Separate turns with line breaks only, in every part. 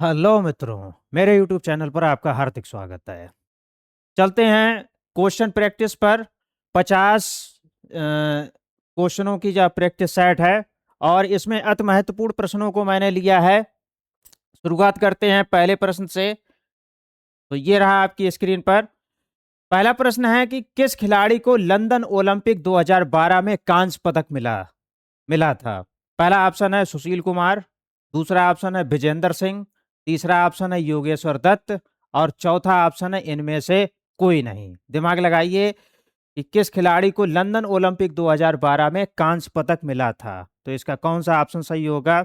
Hello मित्रों, मेरे YouTube channel पर आपका हार्दिक स्वागत है। चलते हैं क्वेश्चन प्रैक्टिस पर। 50 क्वेश्चनों की जो प्रैक्टिस सेट है और इसमें अति महत्वपूर्ण प्रश्नों को मैंने लिया है। शुरुआत करते हैं पहले प्रश्न से। तो ये रहा आपकी स्क्रीन पर। पहला प्रश्न है कि किस खिलाड़ी को लंदन ओलंपिक 2012 में कांस्य पदक मिला मिला था। पहला ऑप्शन है सुशील कुमार, दूसरा ऑप्शन है विजेंद्र सिंह, तीसरा ऑप्शन है योगेश्वर दत्त और चौथा ऑप्शन है इनमें से कोई नहीं। दिमाग लगाइए कि किस खिलाड़ी को लंदन ओलंपिक 2012 में कांस्य पदक मिला था। तो इसका कौन सा ऑप्शन सही होगा?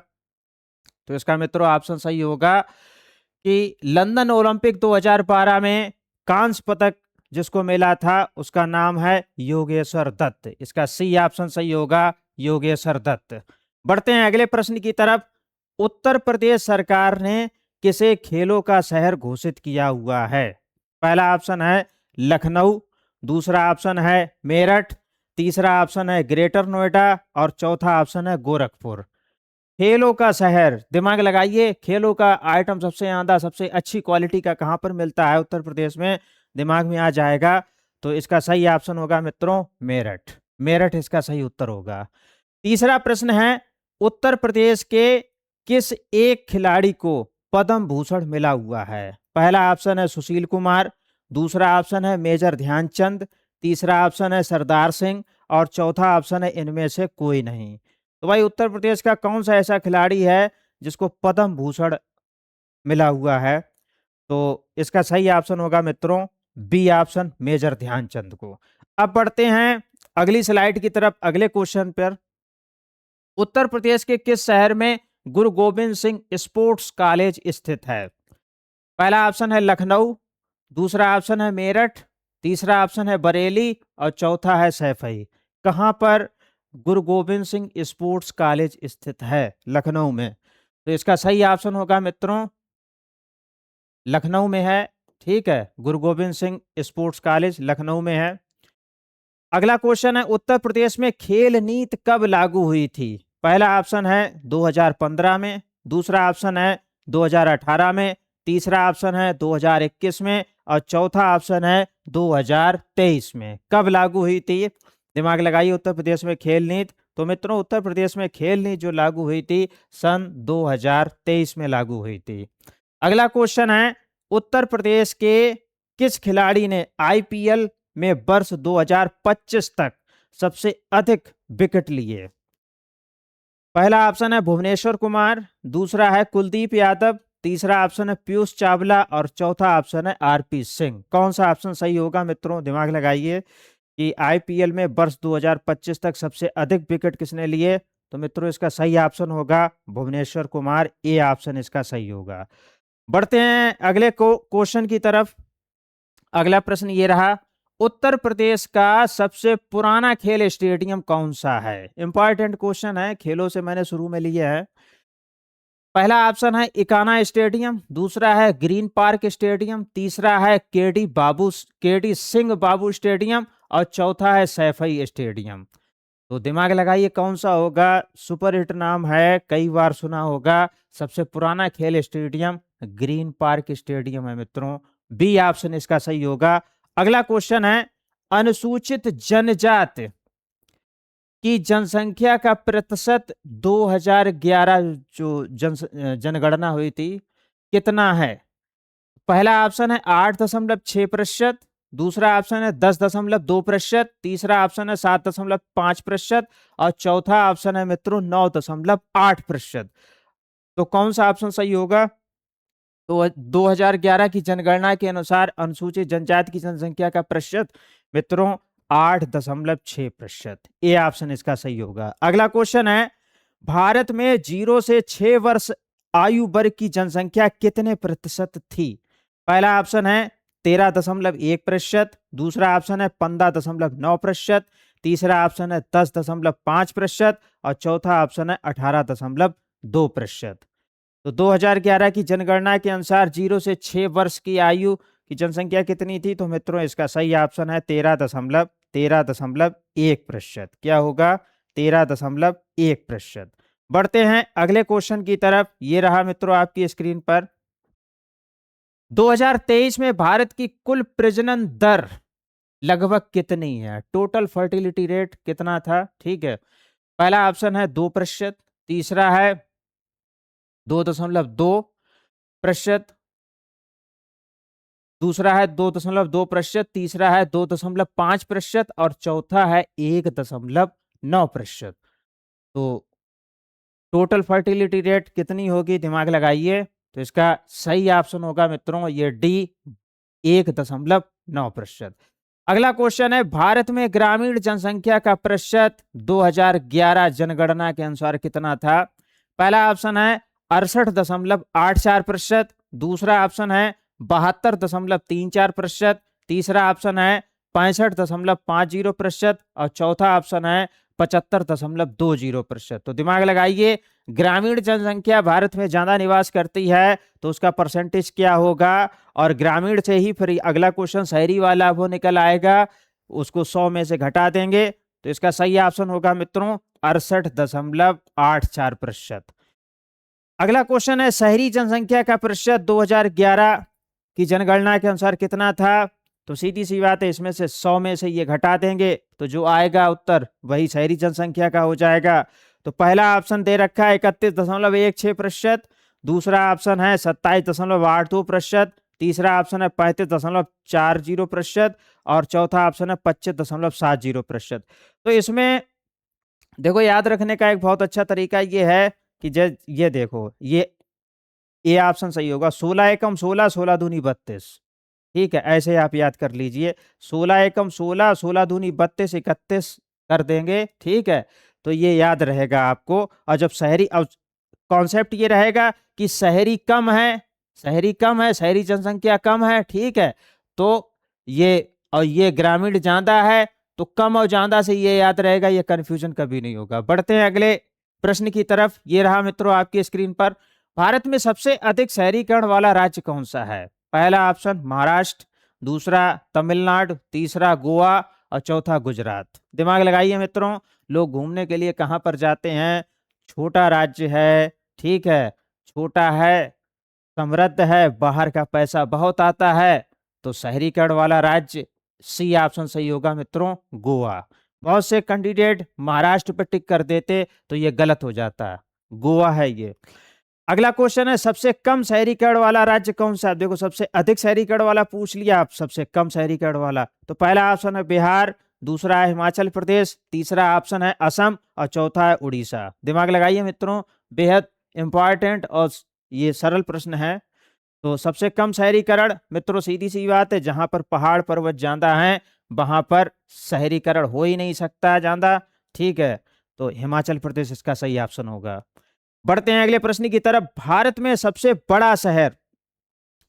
तो इसका मित्रों ऑप्शन सही होगा कि लंदन ओलंपिक 2012 में कांस्य पदक जिसको मिला था उसका नाम है योगेश्वर दत्त। इसका सी ऑप्शन सही होगा, योगेश्वर दत्त। बढ़ते हैं अगले प्रश्न की तरफ। उत्तर प्रदेश सरकार ने किसे खेलों का शहर घोषित किया हुआ है? पहला ऑप्शन है लखनऊ, दूसरा ऑप्शन है मेरठ, तीसरा ऑप्शन है ग्रेटर नोएडा और चौथा ऑप्शन है गोरखपुर। खेलों का शहर, दिमाग लगाइए, खेलों का आइटम सबसे ज्यादा सबसे अच्छी क्वालिटी का कहां पर मिलता है उत्तर प्रदेश में? दिमाग में आ जाएगा। तो इसका सही ऑप्शन होगा मित्रों मेरठ। मेरठ इसका सही उत्तर होगा। तीसरा प्रश्न है उत्तर प्रदेश के किस एक खिलाड़ी को पद्म भूषण मिला हुआ है? पहला ऑप्शन है सुशील कुमार, दूसरा ऑप्शन है मेजर ध्यानचंद, तीसरा ऑप्शन है सरदार सिंह और चौथा ऑप्शन है इनमें से कोई नहीं। तो भाई उत्तर प्रदेश का कौन सा ऐसा खिलाड़ी है जिसको पद्म भूषण मिला हुआ है? तो इसका सही ऑप्शन होगा मित्रों बी ऑप्शन, मेजर ध्यानचंद को। अब बढ़ते हैं अगली स्लाइड की तरफ, अगले क्वेश्चन पर। उत्तर प्रदेश के किस शहर में गुरु गोविंद सिंह स्पोर्ट्स कॉलेज स्थित है? पहला ऑप्शन है लखनऊ, दूसरा ऑप्शन है मेरठ, तीसरा ऑप्शन है बरेली और चौथा है सैफई। कहां पर गुरु गोविंद सिंह स्पोर्ट्स कॉलेज स्थित है? लखनऊ में। तो इसका सही ऑप्शन होगा मित्रों लखनऊ में है। ठीक है, गुरु गोविंद सिंह स्पोर्ट्स कॉलेज लखनऊ में है। अगला क्वेश्चन है उत्तर प्रदेश में खेल नीति कब लागू हुई थी? पहला ऑप्शन है 2015 में, दूसरा ऑप्शन है 2018 में, तीसरा ऑप्शन है 2021 में और चौथा ऑप्शन है 2023 में। कब लागू हुई थी? दिमाग लगाइए, उत्तर प्रदेश में खेल नीति। तो मित्रों उत्तर प्रदेश में खेल नीति जो लागू हुई थी सन 2023 में लागू हुई थी। अगला क्वेश्चन है उत्तर प्रदेश के किस खिलाड़ी ने आईपीएल में वर्ष 2025 तक सबसे अधिक विकेट लिए? पहला ऑप्शन है भुवनेश्वर कुमार, दूसरा है कुलदीप यादव, तीसरा ऑप्शन है पीयूष चावला और चौथा ऑप्शन है आरपी सिंह। कौन सा ऑप्शन सही होगा मित्रों? दिमाग लगाइए कि आईपीएल में वर्ष 2025 तक सबसे अधिक विकेट किसने लिए? तो मित्रों इसका सही ऑप्शन होगा भुवनेश्वर कुमार। ए ऑप्शन इसका सही होगा। बढ़ते हैं अगले क्वेश्चन की तरफ। अगला प्रश्न ये रहा उत्तर प्रदेश का सबसे पुराना खेल स्टेडियम कौन सा है? इंपॉर्टेंट क्वेश्चन है, खेलों से मैंने शुरू में लिया है। पहला ऑप्शन है इकाना स्टेडियम, दूसरा है ग्रीन पार्क स्टेडियम, तीसरा है केडी सिंह बाबू स्टेडियम और चौथा है सैफई स्टेडियम। तो दिमाग लगाइए कौन सा होगा? सुपर हिट नाम है, कई बार सुना होगा। सबसे पुराना खेल स्टेडियम ग्रीन पार्क स्टेडियम है मित्रों। बी ऑप्शन इसका सही होगा। अगला क्वेश्चन है अनुसूचित जनजाति की जनसंख्या का प्रतिशत 2011 जो जनगणना हुई थी कितना है? पहला ऑप्शन है 8.6%, दूसरा ऑप्शन है 10.2%, तीसरा ऑप्शन है 7.5% और चौथा ऑप्शन है मित्रों 9.8%। तो कौन सा ऑप्शन सही होगा? तो 2011 की जनगणना के अनुसार अनुसूचित जनजाति की जनसंख्या का प्रतिशत मित्रों 8.6%। ए ऑप्शन इसका सही होगा। अगला क्वेश्चन है भारत में 0 से 6 वर्ष आयु वर्ग की जनसंख्या कितने प्रतिशत थी? पहला ऑप्शन है 13.1%, दूसरा ऑप्शन है 15.9%, तीसरा ऑप्शन है 10.5% और चौथा ऑप्शन है 18.2%। तो 2011 की जनगणना के अनुसार 0 से 6 वर्ष की आयु की जनसंख्या कितनी थी? तो मित्रों इसका सही ऑप्शन है 13.1%। क्या होगा? 13.1%। बढ़ते हैं अगले क्वेश्चन की तरफ। ये रहा मित्रों आपकी स्क्रीन पर। 2023 में भारत की कुल प्रजनन दर लगभग कितनी है? टोटल फर्टिलिटी रेट कितना था? ठीक है, पहला ऑप्शन है 2%, तीसरा है 2.2%, दूसरा है 2.2%, तीसरा है 2.5% और चौथा है 1.9%। तो टोटल फर्टिलिटी रेट कितनी होगी, दिमाग लगाइए। तो इसका सही ऑप्शन होगा मित्रों ये डी, 1.9%। अगला क्वेश्चन है, भारत में ग्रामीण जनसंख्या का प्रतिशत 2011 जनगणना के अनुसार कितना था? पहला ऑप्शन है 68.84%, दूसरा ऑप्शन है 72.34%, तीसरा ऑप्शन है 65.50% और चौथा ऑप्शन है 75.20%। तो दिमाग लगाइए, ग्रामीण जनसंख्या भारत में ज्यादा निवास करती है तो उसका परसेंटेज क्या होगा, और ग्रामीण से ही फिर अगला क्वेश्चन शहरी वाला वो निकल आएगा, उसको 100 में से घटा देंगे। तो इसका सही ऑप्शन होगा मित्रों 68.84%। अगला क्वेश्चन है, शहरी जनसंख्या का प्रतिशत 2011 की जनगणना के अनुसार कितना था? तो सीधी सी बात है, इसमें से 100 में से ये घटा देंगे तो जो आएगा उत्तर वही शहरी जनसंख्या का हो जाएगा। तो पहला ऑप्शन दे रखा है 31.16%, दूसरा ऑप्शन है 27.82%, तीसरा ऑप्शन है 35.40% और चौथा ऑप्शन है 25.70%। तो इसमें देखो, याद रखने का एक बहुत अच्छा तरीका ये है कि ये देखो, ये ऑप्शन सही होगा, 16 एकम 16, 16 दूनी 32। ठीक है, ऐसे आप याद कर लीजिए, 16 एकम 16, 16 दूनी 32, 31 कर देंगे। ठीक है, तो ये याद रहेगा आपको। और जब शहरी, अब कॉन्सेप्ट ये रहेगा कि शहरी कम है, शहरी कम है, शहरी जनसंख्या कम है। ठीक है, तो ये, और ये ग्रामीण ज्यादा है, तो कम और ज्यादा से ये याद रहेगा, ये कंफ्यूजन कभी नहीं होगा। बढ़ते हैं अगले प्रश्न की तरफ। ये रहा मित्रों आपकी स्क्रीन पर, भारत में सबसे अधिक शहरीकरण वाला राज्य कौन सा है? पहला ऑप्शन महाराष्ट्र, दूसरा तमिलनाडु, तीसरा गोवा और चौथा गुजरात। दिमाग लगाइए मित्रों, लोग घूमने के लिए कहां पर जाते हैं? छोटा राज्य है, ठीक है, छोटा है, समृद्ध है, बाहर का पैसा बहुत आता है, तो शहरीकरण वाला राज्य सी ऑप्शन सही होगा मित्रों, गोवा। बहुत से कैंडिडेट महाराष्ट्र पर टिक कर देते तो ये गलत हो जाता, गोवा है ये। अगला क्वेश्चन है, सबसे कम शहरीकरण वाला राज्य कौन सा है? देखो, सबसे अधिक शहरीकरण वाला पूछ लिया, आप सबसे कम शहरीकरण वाला, तो पहला ऑप्शन है बिहार, दूसरा है हिमाचल प्रदेश, तीसरा ऑप्शन है असम और चौथा है उड़ीसा। दिमाग लगाइए मित्रों, बेहद इंपॉर्टेंट और ये सरल प्रश्न है। तो सबसे कम शहरीकरण मित्रों, सीधी सी बात है, जहां पर पहाड़ पर्वत ज्यादा हैं वहां पर शहरीकरण हो ही नहीं सकता ज्यादा। ठीक है, तो हिमाचल प्रदेश इसका सही ऑप्शन होगा। बढ़ते हैं अगले प्रश्न की तरफ, भारत में सबसे बड़ा शहर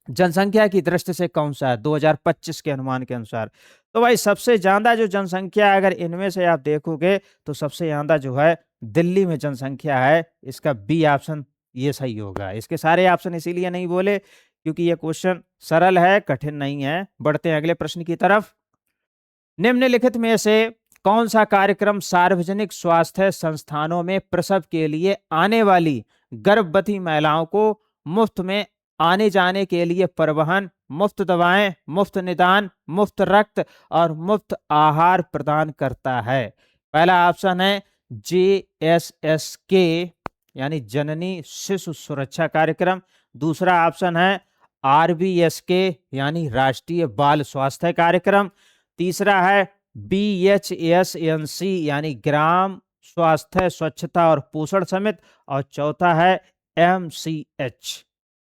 जनसंख्या की दृष्टि से कौन सा है 2025 के अनुमान के अनुसार? तो भाई सबसे ज्यादा जो जनसंख्या, अगर इनमें से आप देखोगे तो सबसे ज्यादा जो है दिल्ली में जनसंख्या है, इसका बी ऑप्शन ये सही होगा। इसके सारे ऑप्शन इसीलिए नहीं बोले क्योंकि ये क्वेश्चन सरल है, कठिन नहीं है। बढ़ते हैं अगले प्रश्न की तरफ, निम्नलिखित में से कौन सा कार्यक्रम सार्वजनिक स्वास्थ्य संस्थानों में प्रसव के लिए आने वाली गर्भवती महिलाओं को मुफ्त में आने जाने के लिए परिवहन, मुफ्त दवाएं, मुफ्त निदान, मुफ्त रक्त और मुफ्त आहार प्रदान करता है? पहला ऑप्शन है JSSK यानी जननी शिशु सुरक्षा कार्यक्रम, दूसरा ऑप्शन है RBSK यानी राष्ट्रीय बाल स्वास्थ्य कार्यक्रम, तीसरा है BHSNC यानी ग्राम स्वास्थ्य स्वच्छता और पोषण समिति और चौथा है MCH।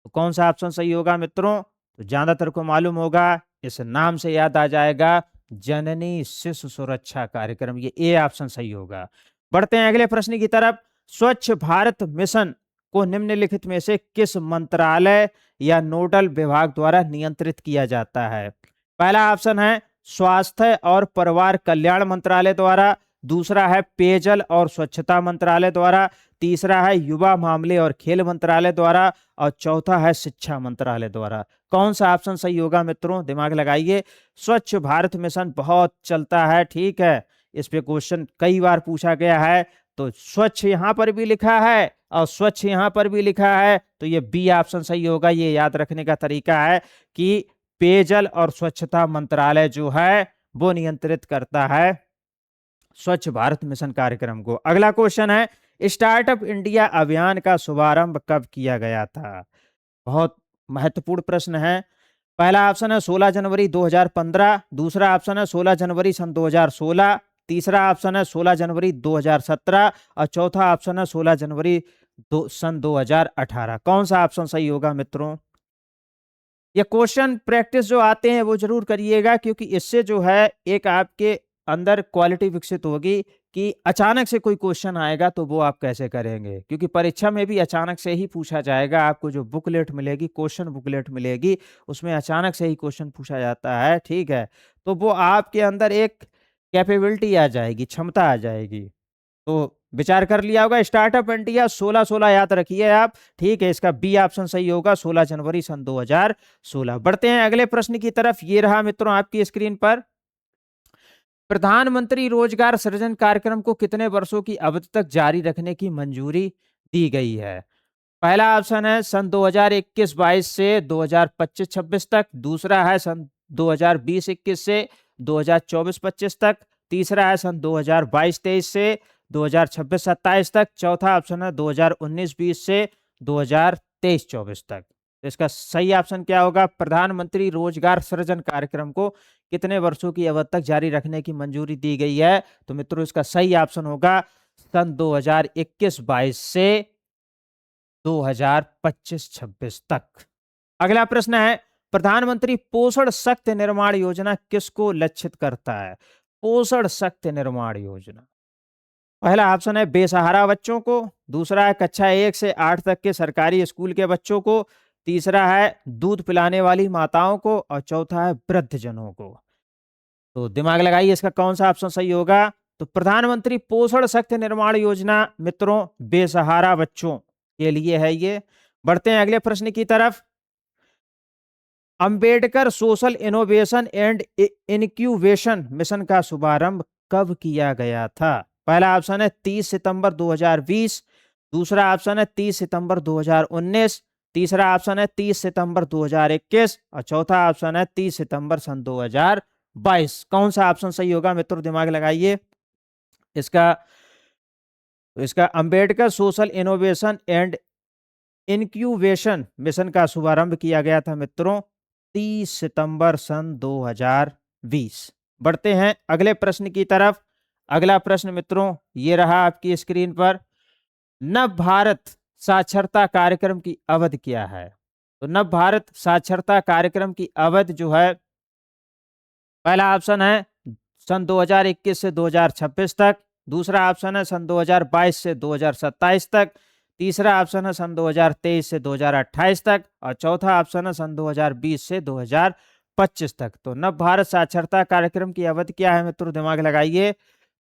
तो कौन सा ऑप्शन सही होगा मित्रों? तो ज्यादातर को मालूम होगा, इस नाम से याद आ जाएगा, जननी शिशु सुरक्षा कार्यक्रम, ये ए ऑप्शन सही होगा। बढ़ते हैं अगले प्रश्न की तरफ, स्वच्छ भारत मिशन को निम्नलिखित में से किस मंत्रालय या नोडल विभाग द्वारा नियंत्रित किया जाता है? पहला ऑप्शन है स्वास्थ्य और परिवार कल्याण मंत्रालय द्वारा, दूसरा है पेयजल और स्वच्छता मंत्रालय द्वारा, तीसरा है युवा मामले और खेल मंत्रालय द्वारा और चौथा है शिक्षा मंत्रालय द्वारा। कौन सा ऑप्शन सही होगा मित्रों? दिमाग लगाइए, स्वच्छ भारत मिशन बहुत चलता है, ठीक है, इस पे क्वेश्चन कई बार पूछा गया है, तो स्वच्छ यहां पर भी लिखा है और स्वच्छ यहाँ पर भी लिखा है, तो ये बी ऑप्शन सही होगा। ये याद रखने का तरीका है कि पेयजल और स्वच्छता मंत्रालय जो है वो नियंत्रित करता है स्वच्छ भारत मिशन कार्यक्रम को। अगला क्वेश्चन है, स्टार्टअप इंडिया अभियान का शुभारंभ कब किया गया था? बहुत महत्वपूर्ण प्रश्न है। पहला ऑप्शन है 16 जनवरी 2015, दूसरा ऑप्शन है 16 जनवरी सन 2016, तीसरा ऑप्शन है 16 जनवरी 2017 और चौथा ऑप्शन है 16 जनवरी सन 2018। कौन सा ऑप्शन सही होगा मित्रों? ये क्वेश्चन प्रैक्टिस जो आते हैं वो जरूर करिएगा, क्योंकि इससे जो है एक आपके अंदर क्वालिटी विकसित होगी कि अचानक से कोई क्वेश्चन आएगा तो वो आप कैसे करेंगे, क्योंकि परीक्षा में भी अचानक से ही पूछा जाएगा। आपको जो बुकलेट मिलेगी, क्वेश्चन बुकलेट मिलेगी, उसमें अचानक से ही क्वेश्चन पूछा जाता है, ठीक है। तो वो आपके अंदर एक कैपेबिलिटी आ जाएगी, क्षमता आ जाएगी। तो विचार कर लिया होगा। स्टार्टअप इंडिया 16-16 याद रखिए आप, ठीक है। इसका बी ऑप्शन सही होगा, 16 जनवरी सन 2016। बढ़ते हैं अगले प्रश्न की तरफ। ये रहा मित्रों आपकी स्क्रीन पर, प्रधानमंत्री रोजगार सृजन कार्यक्रम को कितने वर्षों की अवधि तक जारी रखने की मंजूरी दी गई है? पहला ऑप्शन है सन 2021-22 से 2025-26 तक, दूसरा है सन 2020-21 से 2024-25 तक, तीसरा है सन 2022-23 से 2026-27 तक, चौथा ऑप्शन है 2019-20 से 2023-24 तक। तो इसका सही ऑप्शन क्या होगा? प्रधानमंत्री रोजगार सृजन कार्यक्रम को कितने वर्षों की अवधि तक जारी रखने की मंजूरी दी गई है? तो मित्रों इसका सही ऑप्शन होगा सन 2021-22 से 2025-26 तक। अगला प्रश्न है, प्रधानमंत्री पोषण शक्ति निर्माण योजना किसको लक्षित करता है? पोषण शक्ति निर्माण योजना, पहला ऑप्शन है बेसहारा बच्चों को, दूसरा है कक्षा 1 से 8 तक के सरकारी स्कूल के बच्चों को, तीसरा है दूध पिलाने वाली माताओं को और चौथा है वृद्धजनों को। तो दिमाग लगाइए, इसका कौन सा ऑप्शन सही होगा? तो प्रधानमंत्री पोषण शक्ति निर्माण योजना मित्रों बेसहारा बच्चों के लिए है ये। बढ़ते हैं अगले प्रश्न की तरफ। Ambedkar social innovation and incubation mission का शुभारंभ कब किया गया था? पहला ऑप्शन है 30 सितंबर 2020, दूसरा ऑप्शन है 30 सितंबर 2019, तीसरा ऑप्शन है 30 सितंबर 2021 और चौथा ऑप्शन है 30 सितंबर सन 2022। कौन सा ऑप्शन सही होगा मित्रों? दिमाग लगाइए। इसका Ambedkar social innovation and incubation mission का शुभारंभ किया गया था मित्रों 30 सितंबर सन 2020। बढ़ते हैं अगले प्रश्न की तरफ। अगला प्रश्न मित्रों ये रहा आपकी स्क्रीन पर, नव भारत साक्षरता कार्यक्रम की अवधि क्या है? तो नव भारत साक्षरता कार्यक्रम की अवधि जो है, पहला ऑप्शन है सन 2021 से 2026 तक, दूसरा ऑप्शन है सन 2022 से 2027 तक, तीसरा ऑप्शन है सन 2023 से 2028 तक और चौथा ऑप्शन है सन 2020 से 2025 तक। तो नव भारत साक्षरता कार्यक्रम की अवधि क्या है मित्रों? दिमाग लगाइए।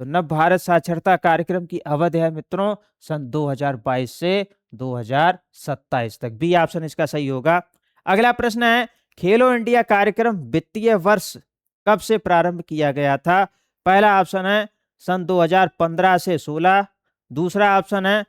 तो नव भारत साक्षरता कार्यक्रम की अवधि है मित्रों सन 2022 से 2027 तक। बी ऑप्शन इसका सही होगा। अगला प्रश्न है, खेलो इंडिया कार्यक्रम वित्तीय वर्ष कब से प्रारंभ किया गया था? पहला ऑप्शन है सन 2015 से 16, दूसरा ऑप्शन है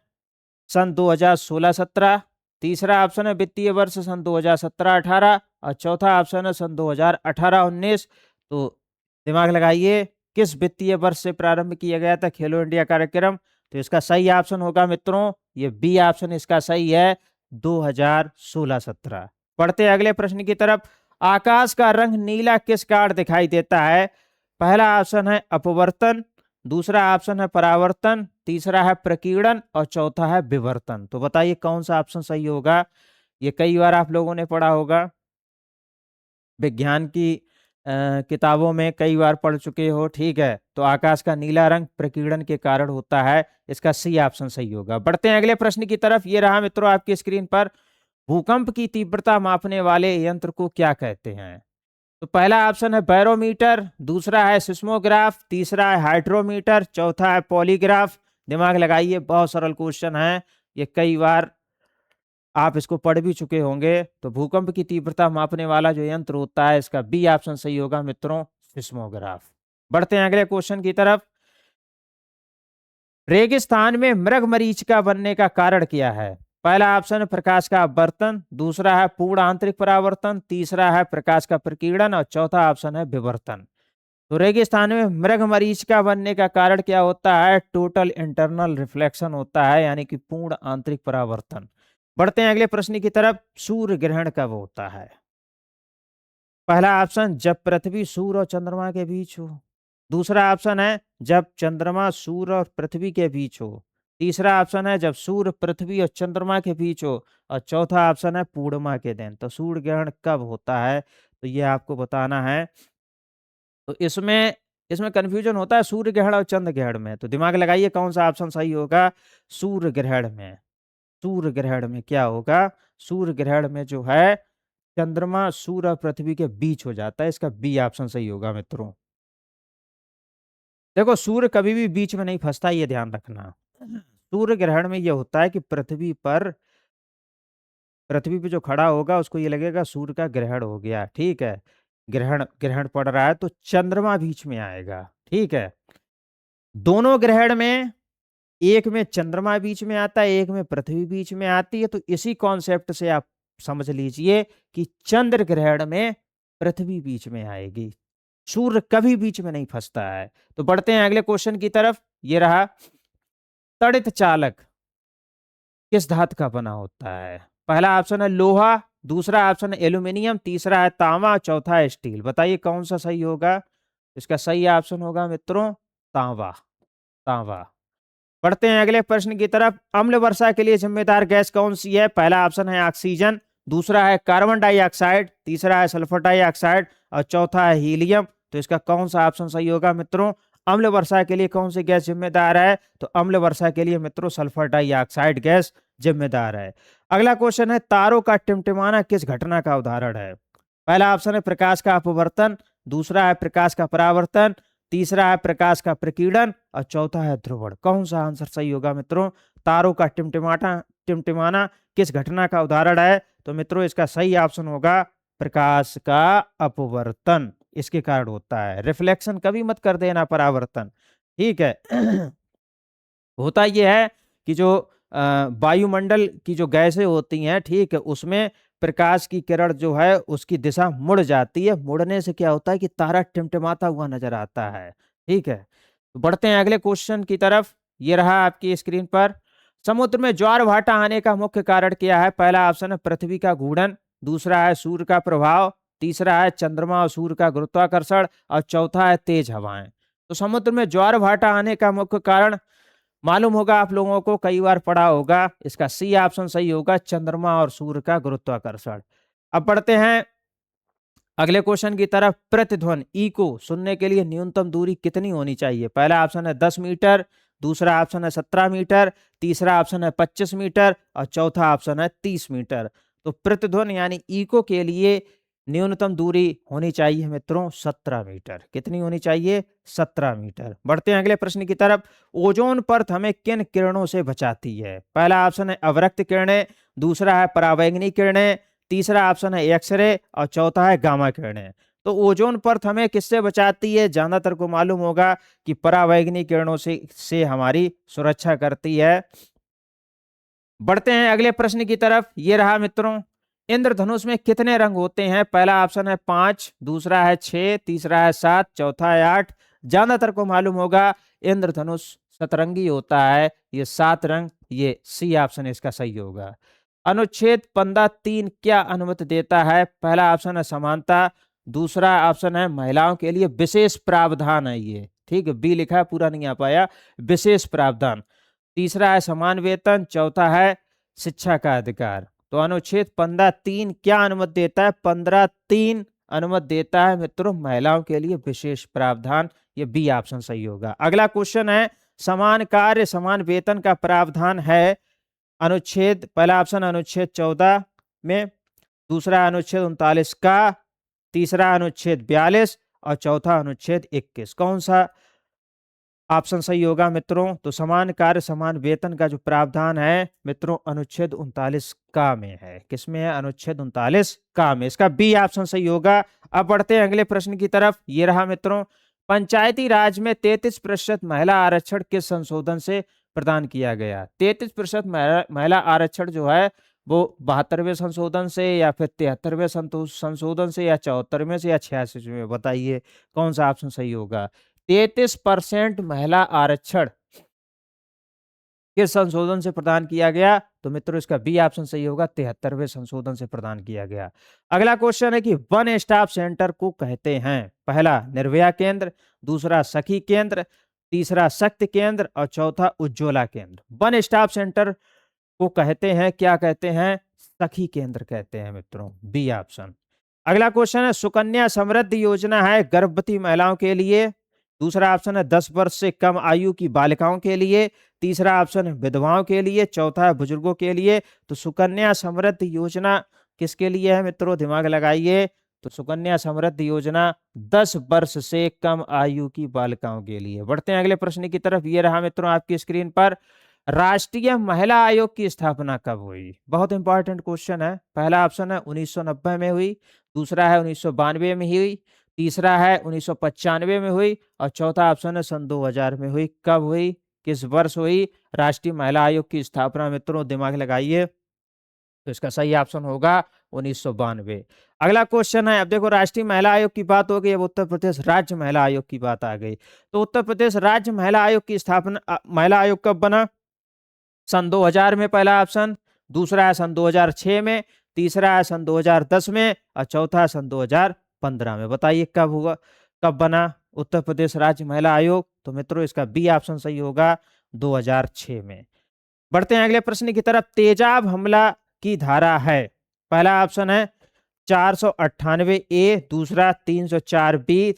सन 2016-17, तीसरा ऑप्शन है वित्तीय वर्ष सन 2017-18 और चौथा ऑप्शन है सन 2018-19। तो दिमाग लगाइए, किस वित्तीय वर्ष से प्रारंभ किया गया था खेलो इंडिया कार्यक्रम? तो इसका सही ऑप्शन होगा मित्रों, ये बी ऑप्शन इसका सही है, 2016-17। पढ़ते हैं अगले प्रश्न की तरफ। आकाश का रंग नीला किस कारण दिखाई देता है? पहला ऑप्शन है अपवर्तन, दूसरा ऑप्शन है परावर्तन, तीसरा है प्रकीर्णन और चौथा है विवर्तन। तो बताइए कौन सा ऑप्शन सही होगा? ये कई बार आप लोगों ने पढ़ा होगा, विज्ञान की किताबों में कई बार पढ़ चुके हो, ठीक है। तो आकाश का नीला रंग प्रकीर्णन के कारण होता है, इसका सी ऑप्शन सही होगा। बढ़ते हैं अगले प्रश्न की तरफ। ये रहा मित्रों आपकी स्क्रीन पर, भूकंप की तीव्रता मापने वाले यंत्र को क्या कहते हैं? तो पहला ऑप्शन है बैरोमीटर, दूसरा है सिस्मोग्राफ, तीसरा है हाइड्रोमीटर, चौथा है पॉलीग्राफ। दिमाग लगाइए, बहुत सरल क्वेश्चन है, ये कई बार आप इसको पढ़ भी चुके होंगे। तो भूकंप की तीव्रता मापने वाला जो यंत्र होता है, इसका बी ऑप्शन सही होगा मित्रों, सिस्मोग्राफ। बढ़ते हैं अगले क्वेश्चन की तरफ। रेगिस्तान में मृगमरीचिका बनने का कारण क्या है? पहला ऑप्शन है प्रकाश का अपवर्तन, दूसरा है पूर्ण आंतरिक परावर्तन, तीसरा है प्रकाश का प्रकीर्णन और चौथा ऑप्शन है विवर्तन। तो रेगिस्तान में मृगमरीचिका बनने का कारण क्या होता है? टोटल इंटरनल रिफ्लेक्शन होता है, यानी कि पूर्ण आंतरिक परावर्तन। बढ़ते हैं अगले प्रश्न की तरफ। सूर्य ग्रहण कब होता है? पहला ऑप्शन जब पृथ्वी सूर्य और चंद्रमा के बीच हो, दूसरा ऑप्शन है जब चंद्रमा सूर्य और पृथ्वी के बीच हो, तीसरा ऑप्शन है जब सूर्य पृथ्वी और चंद्रमा के बीच हो, और चौथा ऑप्शन है पूर्णिमा के दिन। तो सूर्य ग्रहण कब होता है, तो ये आपको बताना है। तो इसमें इसमें कंफ्यूजन होता है सूर्य ग्रहण और चंद्र ग्रहण में, तो दिमाग लगाइए कौन सा ऑप्शन सही होगा। सूर्य ग्रहण में, सूर्य ग्रहण में क्या होगा? सूर्य ग्रहण में जो है चंद्रमा सूर्य और पृथ्वी के बीच हो जाता है, इसका बी ऑप्शन सही होगा मित्रों। देखो सूर्य कभी भी बीच में नहीं फंसता, ये ध्यान रखना। सूर्य ग्रहण में ये होता है कि पृथ्वी पे जो खड़ा होगा उसको ये लगेगा सूर्य का ग्रहण हो गया, ठीक है। ग्रहण ग्रहण पड़ रहा है तो चंद्रमा बीच में आएगा, ठीक है। दोनों ग्रहण में एक में चंद्रमा बीच में आता है, एक में पृथ्वी बीच में आती है, तो इसी कॉन्सेप्ट से आप समझ लीजिए कि चंद्र ग्रहण में पृथ्वी बीच में आएगी, सूर्य कभी बीच में नहीं फंसता है। तो बढ़ते हैं अगले क्वेश्चन की तरफ। ये रहा, तड़ित चालक किस धातु का बना होता है? पहला ऑप्शन है लोहा, दूसरा ऑप्शन है एल्यूमिनियम, तीसरा है तांबा, चौथा है स्टील। बताइए कौन सा सही होगा? इसका सही ऑप्शन होगा मित्रों तांबा, तांबा। बढ़ते हैं अगले प्रश्न की तरफ। अम्ल वर्षा के लिए जिम्मेदार गैस कौन सी है? पहला ऑप्शन है ऑक्सीजन, दूसरा है कार्बन डाइऑक्साइड, तीसरा है सल्फर डाइऑक्साइड और चौथा है हीलियम। तो इसका कौन सा ऑप्शन सही होगा मित्रों? अम्ल वर्षा के लिए कौन सी गैस जिम्मेदार है? तो अम्ल वर्षा के लिए मित्रों सल्फर डाइऑक्साइड गैस जिम्मेदार है। अगला क्वेश्चन है, तारों का टिमटिमाना किस घटना का उदाहरण है? पहला ऑप्शन है प्रकाश का अपवर्तन, दूसरा है प्रकाश का परावर्तन, तीसरा है प्रकाश का प्रकीर्णन और चौथा है ध्रुवण। कौन सा आंसर सही होगा मित्रों? तारों का टिमटिमाना किस घटना का उदाहरण है? तो मित्रों इसका सही ऑप्शन होगा प्रकाश का अपवर्तन, इसके कारण होता है। रिफ्लेक्शन कभी मत कर देना, परावर्तन, ठीक है। होता यह है कि जो वायुमंडल की जो गैसें होती हैं, ठीक है, उसमें प्रकाश की किरण जो है उसकी दिशा मुड़ जाती है, मुड़ने से क्या होता है कि तारा टिमटिमाता हुआ नजर आता है, ठीक है। तो बढ़ते हैं अगले क्वेश्चन की तरफ। ये रहा आपकी स्क्रीन पर। समुद्र में ज्वार भाटा आने का मुख्य कारण क्या है? पहला ऑप्शन है पृथ्वी का घूर्णन, दूसरा है सूर्य का प्रभाव, तीसरा है चंद्रमा और सूर्य का गुरुत्वाकर्षण और चौथा है तेज हवाएं। तो समुद्र में ज्वार भाटा आने का मुख्य कारण मालूम होगा आप लोगों को, कई बार पढ़ा होगा। इसका सी ऑप्शन सही होगा चंद्रमा और सूर्य का गुरुत्वाकर्षण। अब बढ़ते हैं अगले क्वेश्चन की तरफ। प्रतिध्वनि ई को सुनने के लिए न्यूनतम दूरी कितनी होनी चाहिए? पहला ऑप्शन है 10 मीटर, दूसरा ऑप्शन है 17 मीटर, तीसरा ऑप्शन है 25 मीटर और चौथा ऑप्शन है 30 मीटर। तो प्रतिध्वनि यानी इको के लिए न्यूनतम दूरी होनी चाहिए मित्रों 17 मीटर। कितनी होनी चाहिए? 17 मीटर। बढ़ते हैं अगले प्रश्न की तरफ। ओजोन परत हमें किन किरणों से बचाती है? पहला ऑप्शन है अवरक्त किरणें, दूसरा है परावैंगनी किरणें, तीसरा ऑप्शन है एक्सरे और चौथा है गामा किरणें। तो ओजोन परत हमें किससे बचाती है? ज्यादातर को मालूम होगा कि परावैंगनी किरणों से हमारी सुरक्षा करती है। बढ़ते हैं अगले प्रश्न की तरफ। ये रहा मित्रों, इंद्रधनुष में कितने रंग होते हैं? पहला ऑप्शन है 5, दूसरा है 6, तीसरा है 7, चौथा है 8। ज्यादातर को मालूम होगा इंद्रधनुष सतरंगी होता है, ये 7 रंग, ये सी ऑप्शन इसका सही होगा। अनुच्छेद 15(3) क्या अनुमति देता है? पहला ऑप्शन है समानता, दूसरा ऑप्शन है महिलाओं के लिए विशेष प्रावधान है, ये ठीक है, बी लिखा है, पूरा नहीं आ पाया, विशेष प्रावधान। तीसरा है समान वेतन, चौथा है शिक्षा का अधिकार। तो अनुच्छेद 15(3) क्या अनुमति देता है? 15(3) अनुमति देता है मित्रों महिलाओं के लिए विशेष प्रावधान, ये बी ऑप्शन सही होगा। अगला क्वेश्चन है, समान कार्य समान वेतन का प्रावधान है अनुच्छेद, पहला ऑप्शन अनुच्छेद 14 में, दूसरा अनुच्छेद 39 का, तीसरा अनुच्छेद 42 और चौथा अनुच्छेद 21। कौन सा ऑप्शन सही होगा मित्रों? तो समान कार्य समान वेतन का जो प्रावधान है मित्रों अनुच्छेद 39 का में है। किसमें है? अनुच्छेद 39 का में, इसका बी ऑप्शन सही होगा। अब बढ़ते हैं अगले प्रश्न की तरफ। ये रहा मित्रों, पंचायती राज में 33% महिला आरक्षण किस संशोधन से प्रदान किया गया। 33% महिला आरक्षण जो है वो 72वें संशोधन से या फिर 73वें संशोधन से या 74वें से या 86वें में, बताइए कौन सा ऑप्शन सही होगा। 33% महिला आरक्षण किस संशोधन से प्रदान किया गया, तो मित्रों इसका बी ऑप्शन सही होगा, 73वें संशोधन से प्रदान किया गया। अगला क्वेश्चन है कि वन स्टॉप सेंटर को कहते हैं, पहला निर्भया केंद्र, दूसरा सखी केंद्र, तीसरा शक्ति केंद्र और चौथा उज्ज्वला केंद्र। वन स्टॉप सेंटर को कहते हैं, क्या कहते हैं, सखी केंद्र कहते हैं मित्रों, बी ऑप्शन। अगला क्वेश्चन है सुकन्या समृद्धि योजना है गर्भवती महिलाओं के लिए, दूसरा ऑप्शन है 10 वर्ष से कम आयु की बालिकाओं के लिए, तीसरा ऑप्शन है विधवाओं के लिए, चौथा है बुजुर्गों के लिए। तो सुकन्या समृद्धि योजना किसके लिए है मित्रों, दिमाग लगाइए। तो सुकन्या समृद्धि योजना 10 वर्ष से कम आयु की बालिकाओं के लिए। बढ़ते हैं अगले प्रश्न की तरफ। ये रहा मित्रों आपकी स्क्रीन पर, राष्ट्रीय महिला आयोग की स्थापना कब हुई। बहुत इंपॉर्टेंट क्वेश्चन है। पहला ऑप्शन है 1990 में हुई, दूसरा है 1992 में हुई, तीसरा है 1995 में हुई और चौथा ऑप्शन है सन 2000 में हुई। कब हुई, किस वर्ष हुई राष्ट्रीय महिला आयोग की स्थापना मित्रों, दिमाग लगाइए। तो इसका सही ऑप्शन होगा 1992। अगला क्वेश्चन है, अब देखो राष्ट्रीय महिला आयोग की बात हो गई, अब उत्तर प्रदेश राज्य महिला आयोग की बात आ गई। तो उत्तर प्रदेश राज्य महिला आयोग की स्थापना, महिला आयोग कब बना, सन 2000 में पहला ऑप्शन, दूसरा है सन 2006 में, तीसरा है सन 2010 में और चौथा है सन 2015 में। बताइए कब हुआ, कब बना उत्तर प्रदेश राज्य महिला आयोग। तो मित्रों इसका बी ऑप्शन सही होगा 2006 में। बढ़ते हैं अगले प्रश्न की तरफ। तेजाब हमला की धारा है, पहला ऑप्शन है 498 ए, दूसरा 304 बी,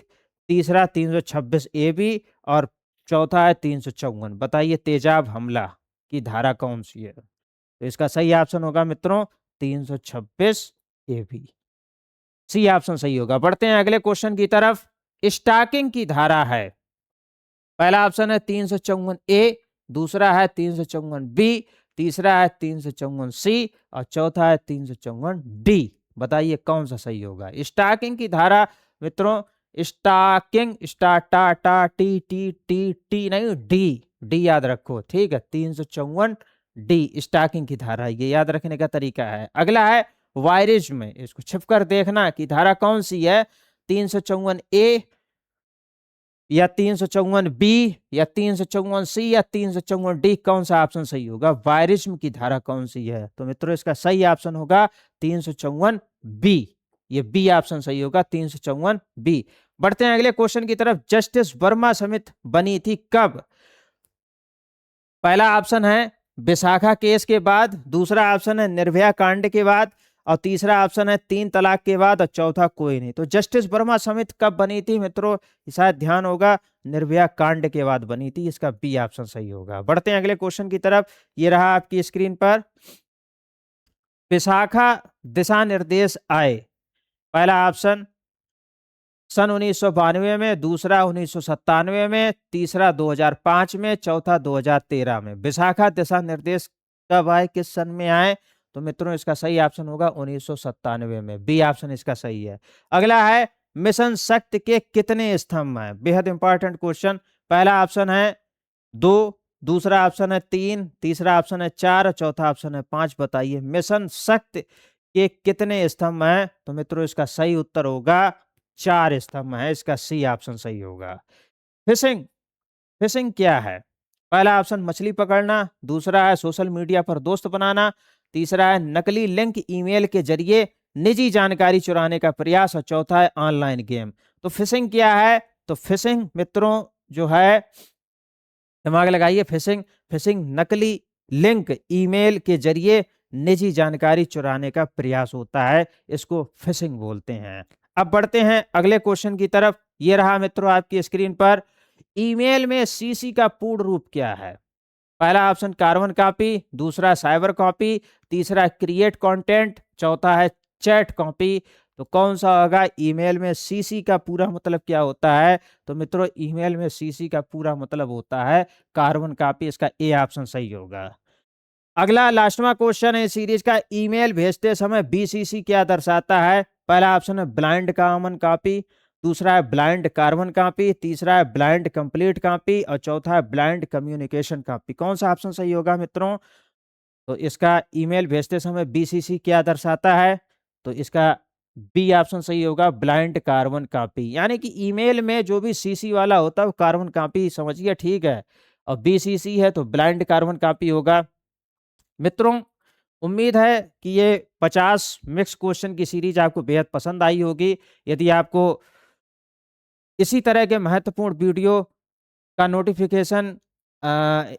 तीसरा 326 ए बी और चौथा है 354। बताइए तेजाब हमला की धारा कौन सी है। तो इसका सही ऑप्शन होगा मित्रों 326 ए बी, सी ऑप्शन सही होगा। बढ़ते हैं अगले क्वेश्चन की तरफ। स्टॉकिंग की धारा है, पहला ऑप्शन है 354 ए, दूसरा है 354 बी, तीसरा है 354 सी और चौथा है 354 डी। बताइए कौन सा सही होगा। स्टॉकिंग की धारा मित्रों, स्टॉकिंग, स्टार्टा टा टी टी टी टी नहीं, डी, डी याद रखो, ठीक है। 354 डी स्टॉकिंग की धारा, ये याद रखने का तरीका है। अगला है वायरिज में, इसको छिपकर देखना कि धारा कौन सी है, 354 ए या 354 बी या 354 सी या 354 डी, कौन सा ऑप्शन सही होगा। वायरिज्म की धारा कौन सी है, तो मित्रों इसका सही ऑप्शन होगा 354 बी, ये बी ऑप्शन सही होगा 354 बी। बढ़ते हैं अगले क्वेश्चन की तरफ। जस्टिस वर्मा समिति बनी थी कब, पहला ऑप्शन है विशाखा केस के बाद, दूसरा ऑप्शन है निर्भया कांड के बाद और तीसरा ऑप्शन है 3 तलाक के बाद और चौथा कोई नहीं। तो जस्टिस वर्मा समिति कब बनी थी मित्रों, शायद ध्यान होगा निर्भया कांड के बाद बनी थी, इसका बी ऑप्शन सही होगा। बढ़ते हैं अगले क्वेश्चन की तरफ। ये रहा आपकी स्क्रीन पर, विशाखा दिशा निर्देश आए, पहला ऑप्शन सन 1992 में, दूसरा 1997 में, तीसरा 2005 में, चौथा 2013 में। विशाखा दिशा निर्देश कब आए, किस सन में आए, तो मित्रों इसका सही ऑप्शन होगा 1997 में, बी ऑप्शन इसका सही है। अगला है मिशन शक्ति के कितने स्तंभ हैं, बेहद इंपॉर्टेंट क्वेश्चन। पहला ऑप्शन है 2, दूसरा ऑप्शन है 3, तीसरा ऑप्शन है 4 और चौथा ऑप्शन है 5। बताइए मिशन शक्ति के कितने स्तंभ हैं, तो मित्रों इसका सही उत्तर होगा 4 स्तंभ है, इसका सी ऑप्शन सही होगा। फिशिंग, फिशिंग क्या है, पहला ऑप्शन मछली पकड़ना, दूसरा है सोशल मीडिया पर दोस्त बनाना, तीसरा है नकली लिंक ईमेल के जरिए निजी जानकारी चुराने का प्रयास और चौथा है ऑनलाइन गेम। तो फिशिंग क्या है, तो फिशिंग मित्रों जो है, दिमाग लगाइए, फिशिंग, फिशिंग नकली लिंक ईमेल के जरिए निजी जानकारी चुराने का प्रयास होता है, इसको फिशिंग बोलते हैं। अब बढ़ते हैं अगले क्वेश्चन की तरफ। ये रहा मित्रों आपकी स्क्रीन पर, ईमेल में सीसी का पूर्ण रूप क्या है, पहला ऑप्शन कार्बन कॉपी, दूसरा साइबर कॉपी, तीसरा क्रिएट कंटेंट, चौथा है चैट कॉपी। तो कौन सा होगा, ईमेल में सीसी का पूरा मतलब क्या होता है, तो मित्रों ईमेल में सीसी का पूरा मतलब होता है कार्बन कॉपी, इसका ए ऑप्शन सही होगा। अगला लास्टवा क्वेश्चन है सीरीज का, ईमेल भेजते समय बीसीसी क्या दर्शाता है, पहला ऑप्शन है ब्लाइंड कॉमन कॉपी, दूसरा है ब्लाइंड कार्बन कॉपी, तीसरा है ब्लाइंड कंप्लीट कॉपी और चौथा है ब्लाइंड कम्युनिकेशन कॉपी। कौन सा ऑप्शन सही होगा मित्रों? तो इसका ईमेल भेजते समय बीसीसी क्या दर्शाता है? तो इसका बी ऑप्शन सही होगा, ब्लाइंड कार्बन कॉपी। यानी कि ईमेल में जो भी सीसी वाला होता है वो कार्बन कॉपी समझिए, ठीक है। और बीसीसी है तो ब्लाइंड कार्बन कॉपी होगा। मित्रों, उम्मीद है कि ये 50 मिक्स क्वेश्चन की सीरीज आपको बेहद पसंद आई होगी। यदि आपको इसी तरह के महत्वपूर्ण वीडियो का नोटिफिकेशन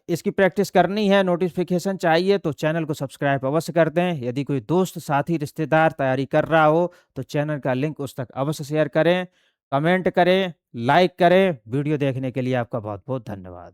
इसकी प्रैक्टिस करनी है, नोटिफिकेशन चाहिए तो चैनल को सब्सक्राइब अवश्य कर दें। यदि कोई दोस्त, साथी, रिश्तेदार तैयारी कर रहा हो तो चैनल का लिंक उस तक अवश्य शेयर करें, कमेंट करें, लाइक करें। वीडियो देखने के लिए आपका बहुत बहुत धन्यवाद।